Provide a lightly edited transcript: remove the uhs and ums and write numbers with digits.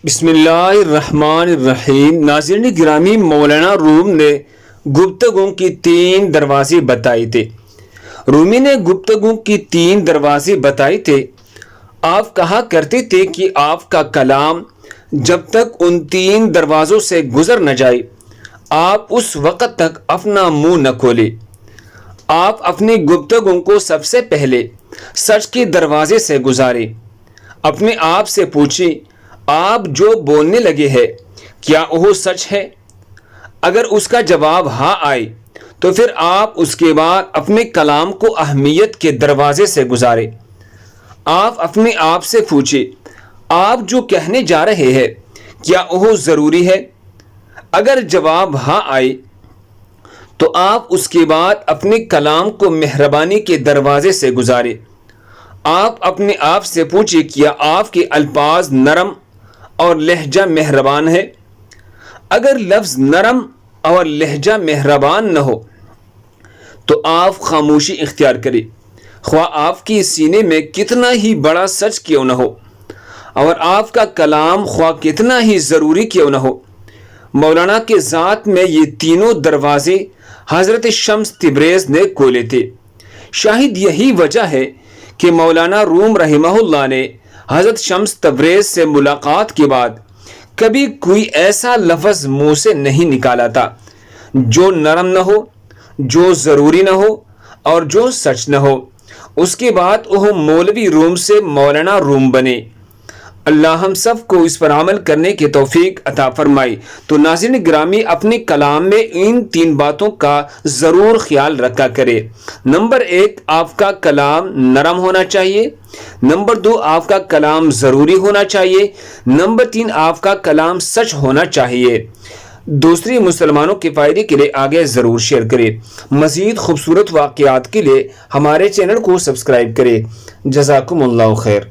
بسم اللہ الرحمن الرحیم۔ ناظرین گرامی، مولانا روم نے گفتگو کی 3 دروازے بتائے تھے۔ رومی نے گفتگو کی 3 دروازے بتائے تھے۔ آپ کہا کرتے تھے کہ آپ کا کلام جب تک ان 3 دروازوں سے گزر نہ جائے آپ اس وقت تک اپنا منہ نہ کھولے۔ آپ اپنی گفتگو کو سب سے پہلے سچ کے دروازے سے گزارے۔ اپنے آپ سے پوچھیں، آپ جو بولنے لگے ہیں کیا وہ سچ ہے؟ اگر اس کا جواب ہاں آئے تو پھر آپ اس کے بعد اپنے کلام کو اہمیت کے دروازے سے گزارے۔ آپ اپنے آپ سے پوچھیں، آپ جو کہنے جا رہے ہیں کیا وہ ضروری ہے؟ اگر جواب ہاں آئے تو آپ اس کے بعد اپنے کلام کو مہربانی کے دروازے سے گزارے۔ آپ اپنے آپ سے پوچھیں، کیا آپ کے الفاظ نرم اور لہجہ مہربان ہے؟ اگر لفظ نرم اور لہجہ مہربان نہ ہو تو آپ خاموشی اختیار کریں، خواہ آپ کی سینے میں کتنا ہی بڑا سچ کیوں نہ ہو اور آپ کا کلام خواہ کتنا ہی ضروری کیوں نہ ہو۔ مولانا کے ذات میں یہ تینوں دروازے حضرت شمس تبریز نے کھولے تھے۔ شاید یہی وجہ ہے کہ مولانا روم رحمہ اللہ نے حضرت شمس تبریز سے ملاقات کے بعد کبھی کوئی ایسا لفظ منہ سے نہیں نکالا تھا جو نرم نہ ہو، جو ضروری نہ ہو اور جو سچ نہ ہو۔ اس کے بعد وہ مولوی روم سے مولانا روم بنے۔ اللہ ہم سب کو اس پر عمل کرنے کی توفیق عطا فرمائے۔ تو ناظرین گرامی، اپنے کلام میں ان 3 باتوں کا ضرور خیال رکھا کرے۔ نمبر 1، آپ کا کلام نرم ہونا چاہیے۔ نمبر 2، آپ کا کلام ضروری ہونا چاہیے۔ نمبر 3، آپ کا کلام سچ ہونا چاہیے۔ دوسری مسلمانوں کے فائدے کے لیے آگے ضرور شیئر کریں۔ مزید خوبصورت واقعات کے لیے ہمارے چینل کو سبسکرائب کریں۔ جزاکم اللہ خیر۔